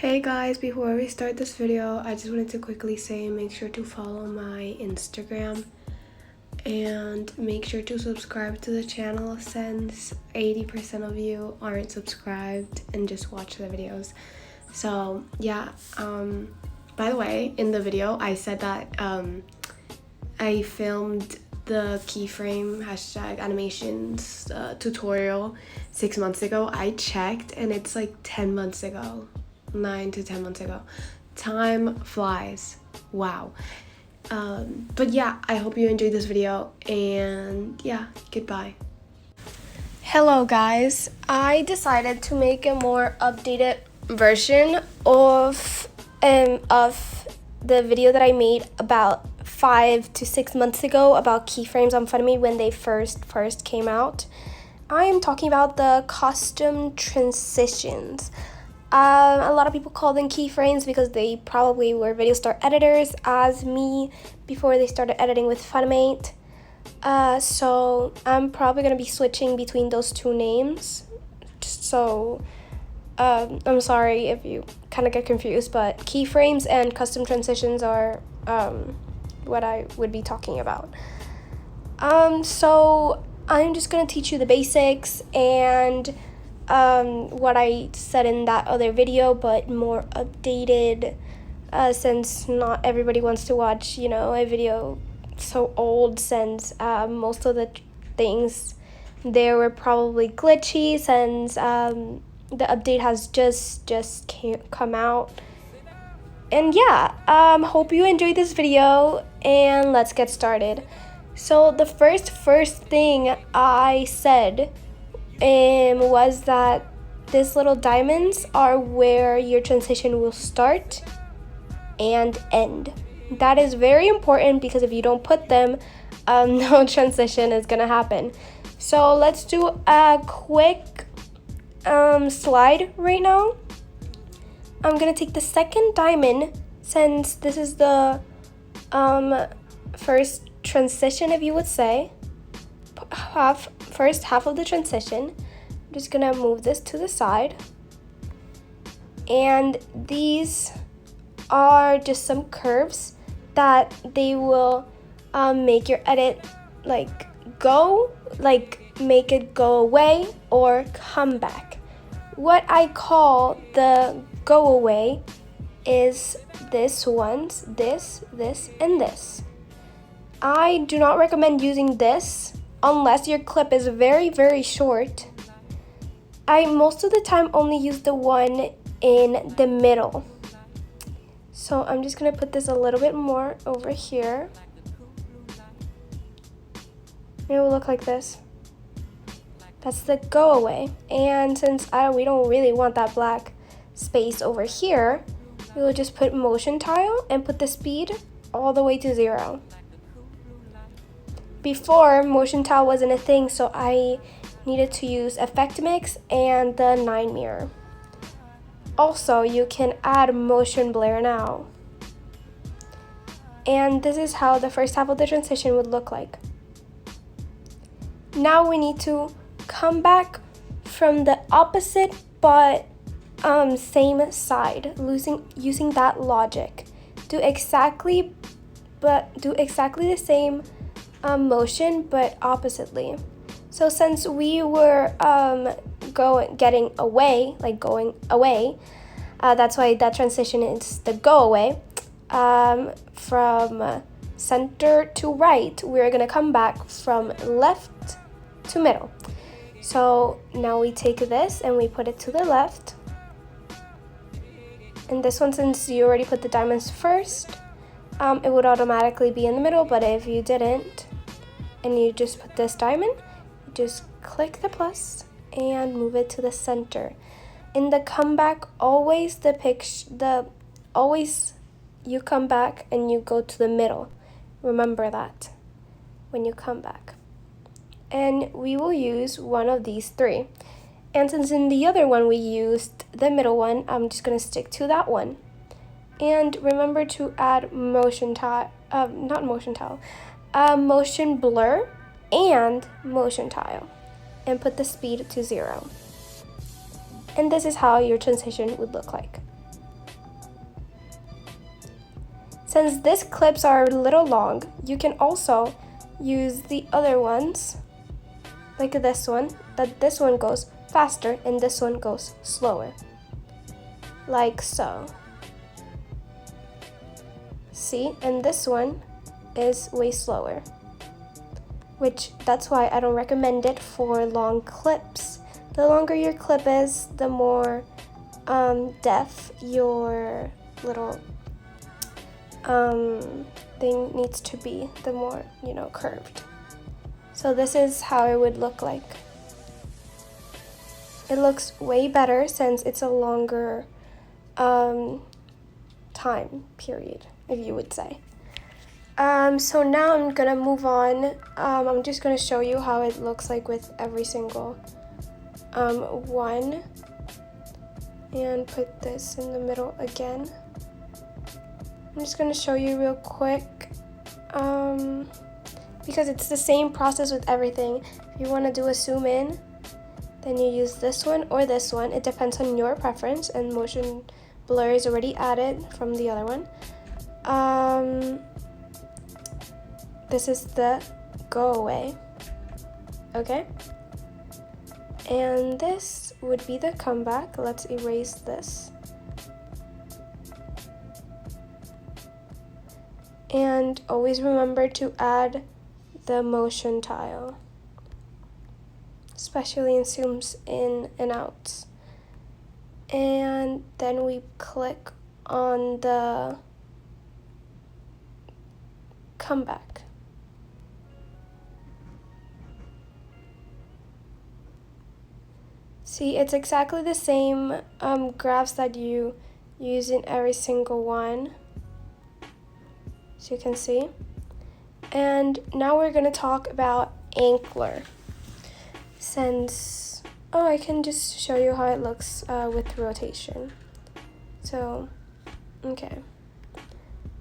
Hey guys, before we start this video, I just wanted to quickly say make sure to follow my Instagram and make sure to subscribe to the channel since 80% of you aren't subscribed and just watch the videos. So yeah, by the way, in the video I said that I filmed the keyframe hashtag animations tutorial 6 months ago. I checked and it's like 10 months ago. 9 to 10 months ago. Time flies. Wow. But yeah, I hope you enjoyed this video, and yeah, goodbye. Hello guys, I decided to make a more updated version of the video that I made about 5 to 6 months ago about keyframes on Funimate when they first came out. I am talking about the custom transitions. A lot of people call them keyframes because they probably were video star editors as me before they started editing with Funimate. So I'm probably going to be switching between those two names. So I'm sorry if you kind of get confused, but keyframes and custom transitions are what I would be talking about. So I'm just going to teach you the basics and what I said in that other video, but more updated, since not everybody wants to watch, a video so old, since most of the things there were probably glitchy since the update has just come out. And yeah, hope you enjoyed this video, and let's get started. So the first thing I said was that these little diamonds are where your transition will start and end. That is very important because if you don't put them, no transition is gonna happen. So let's do a quick slide right now. I'm gonna take the second diamond, since this is the first transition, if you would say. First half of the transition. I'm just gonna move this to the side, and these are just some curves that they will make your edit make it go away or come back. What I call the go away is this ones, this, and this. I do not recommend using this unless your clip is very, very short. I most of the time only use the one in the middle. So I'm just gonna put this a little bit more over here. It will look like this. That's the go away. And since we don't really want that black space over here, we will just put motion tile and put the speed all the way to 0. Before, motion tile wasn't a thing, so I needed to use effect mix and the 9 mirror. Also, you can add motion blur now. And this is how the first half of the transition would look like. Now we need to come back from the opposite but same side, using that logic. Do exactly the same motion but oppositely. So since we were going away, that's why that transition is the go away. From center to right, we're gonna come back from left to middle. So now we take this and we put it to the left. And this one, since you already put the diamonds first, it would automatically be in the middle, but if you didn't, and you just put this diamond, just click the plus and move it to the center. In the comeback, always you come back and you go to the middle. Remember that when you come back. And we will use one of these 3. And since in the other one we used the middle one, I'm just gonna stick to that one. And remember to add motion blur and motion tile, and put the speed to 0. And this is how your transition would look like. Since these clips are a little long, you can also use the other ones, like this one, that this one goes faster and this one goes slower, like so. See, and this one is way slower, which that's why I don't recommend it for long clips. The longer your clip is, the more depth your little thing needs to be, the more, curved. So this is how it would look like. It looks way better since it's a longer time period, if you would say. So now I'm gonna move on. I'm just gonna show you how it looks like with every single one, and put this in the middle again. I'm just gonna show you real quick, because it's the same process with everything. If you wanna do a zoom in, then you use this one or this one. It depends on your preference, and motion blur is already added from the other one. This is the go away, okay? And this would be the comeback. Let's erase this. And always remember to add the motion tile, especially in zooms in and outs. And then we click on the comeback. See, it's exactly the same graphs that you use in every single one, so you can see. And now we're gonna talk about Anchor. Since, I can just show you how it looks with rotation. So, okay.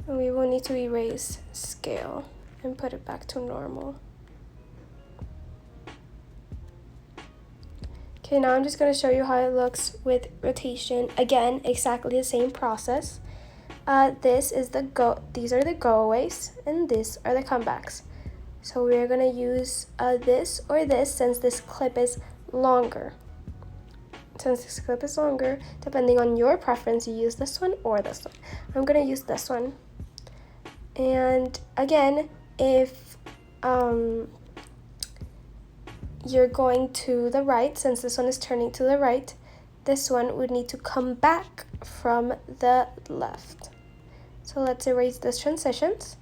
And we will need to erase scale and put it back to normal. Okay, now I'm just going to show you how it looks with rotation. Again, exactly the same process. These are the go-aways, and these are the comebacks. So we're going to use this or this since this clip is longer. Since this clip is longer, depending on your preference, you use this one or this one. I'm going to use this one. And again, if you're going to the right, since this one is turning to the right, this one would need to come back from the left. So let's erase these transitions.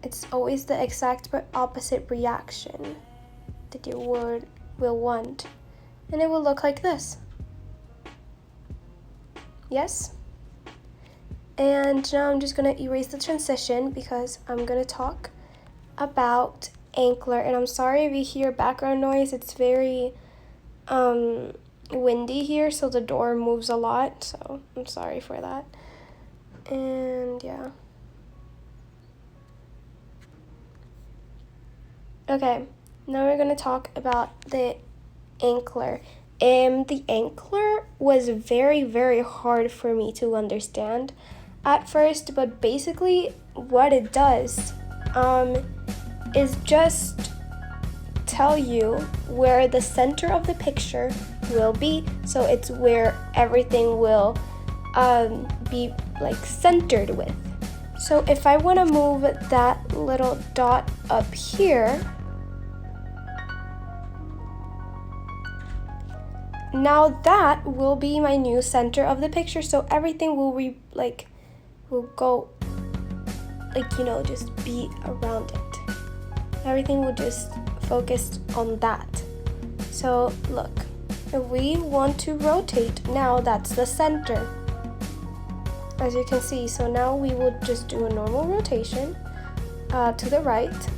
It's always the exact but opposite reaction that you will want. And it will look like this. Yes? And now I'm just going to erase the transition because I'm going to talk about Anchor. And I'm sorry if you hear background noise. It's very windy here, so the door moves a lot, so I'm sorry for that. And yeah. Okay, now we're going to talk about the Anchor. The Anchor was very, very hard for me to understand at first, but basically what it does is just tell you where the center of the picture will be. So it's where everything will be like centered with. So if I want to move that little dot up here, now that will be my new center of the picture. So everything will go just be around it. Everything will just focus on that. So look, if we want to rotate, now that's the center, as you can see. So now we will just do a normal rotation to the right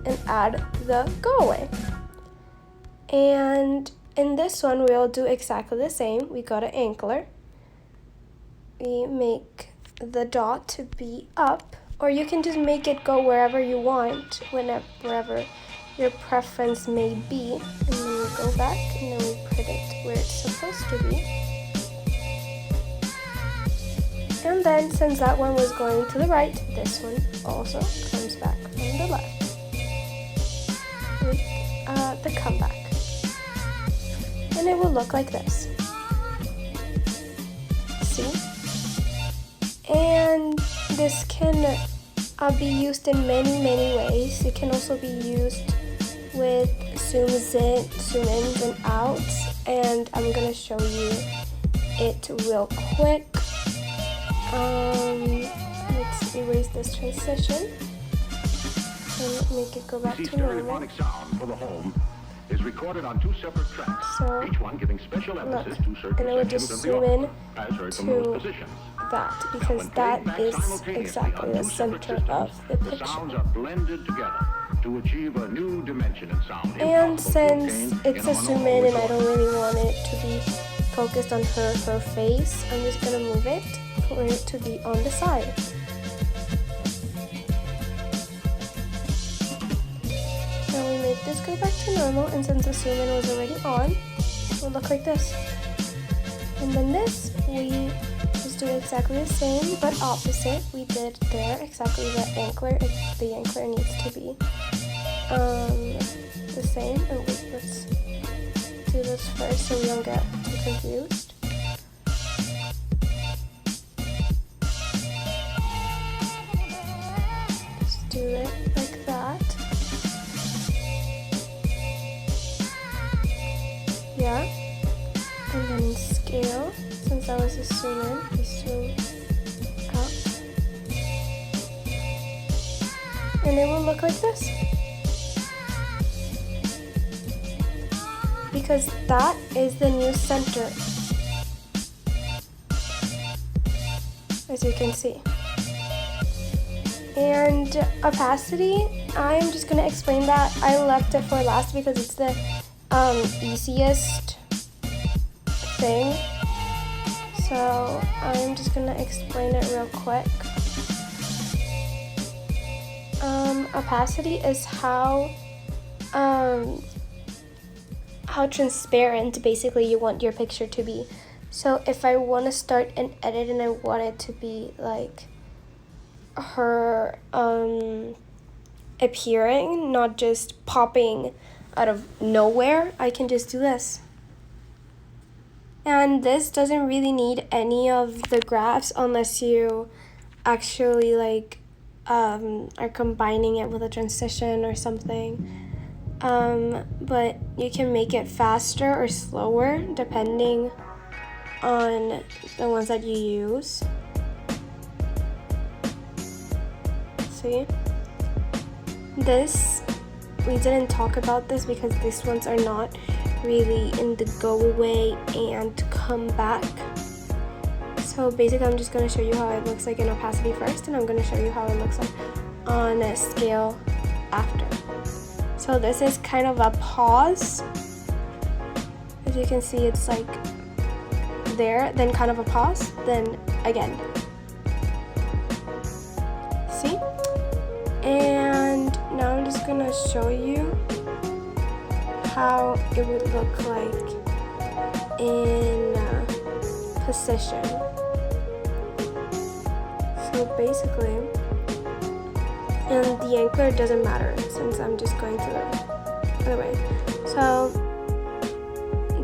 and add the go away. And in this one, we'll do exactly the same. We go to Anchor. We make the dot to be up, or you can just make it go wherever you want, wherever your preference may be. And then we go back and then we put it where it's supposed to be. And then since that one was going to the right, this one also comes back on the left with the comeback. And it will look like this. See? And this can be used in many ways. It can also be used with zooms in, zoom ins and outs, and I'm gonna show you it real quick. Let's erase this transition and make it go back to normal. Sound for the home is recorded on 2 separate tracks, so, each one giving special emphasis to certain and it would just zoom in to positions. that, because that is exactly the center of the picture. Sounds are blended together to achieve a new dimension in sound. And since it's a zoom in and I don't really want it to be focused on her face, I'm just gonna move it for it to be on the side. Now we make this go back to normal, and since the zoom in was already on, it will look like this. And then this, we just do exactly the same but opposite. We did there exactly the ankler. The ankler needs to be the same. Oh wait, let's do this first so we don't get too confused. Just do it like that. Yeah. And then scale, since I was a zoom in, we zoom out. And it will look like this. Because that is the new center, as you can see. And opacity, I'm just gonna explain that. I left it for last because it's the easiest thing. So I'm just gonna explain it real quick. Opacity is how transparent basically you want your picture to be. So if I want to start an edit and I want it to be like her appearing, not just popping out of nowhere, I can just do this. And this doesn't really need any of the graphs unless you actually like are combining it with a transition or something. But you can make it faster or slower depending on the ones that you use. See? This, we didn't talk about this because these ones are not really in the go away and come back. So basically I'm just going to show you how it looks like in opacity first, and I'm going to show you how it looks like on a scale after. So this is kind of a pause. As you can see, it's like there, then kind of a pause, then again. See? And now I'm just gonna show you how it would look like in position. So basically, and the ankler doesn't matter since I'm just going to the other way. So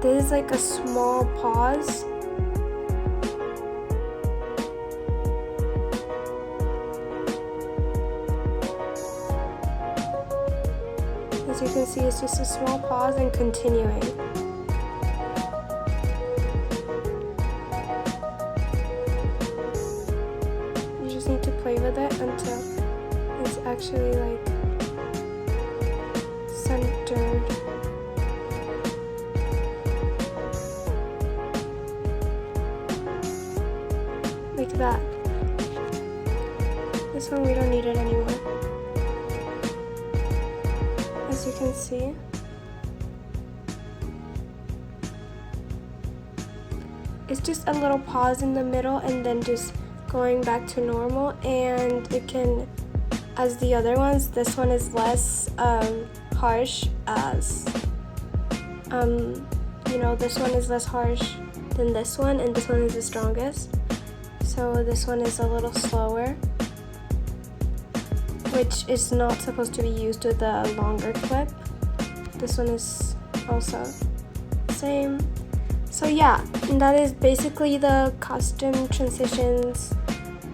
this is like a small pause. As you can see, it's just a small pause and continuing. You just need to play with it until it's actually like centered. Like that. This one we don't need it anymore. As you can see, it's just a little pause in the middle and then just going back to normal, and it can, as the other ones, this one is less harsh as you know, this one is less harsh than this one, and this one is the strongest. So this one is a little slower, which is not supposed to be used with a longer clip. This one is also the same. So yeah, and that is basically the costume transitions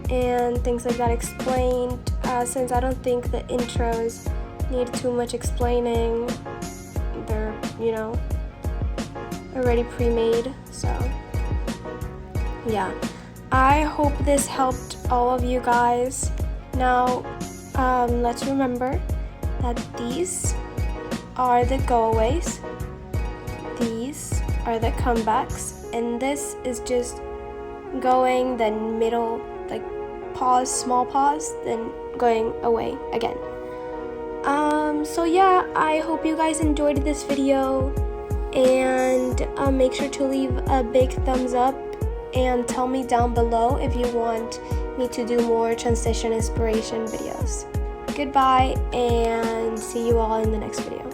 and things like that explained. Since I don't think the intros need too much explaining, they're, you know, already pre-made. So yeah, I hope this helped all of you guys. Now let's remember that these are the goaways, these are the comebacks, and this is just going, then middle, like pause, small pause, then going away again. So yeah, I hope you guys enjoyed this video, and make sure to leave a big thumbs up and tell me down below if you want me to do more transition inspiration videos. Goodbye, and see you all in the next video.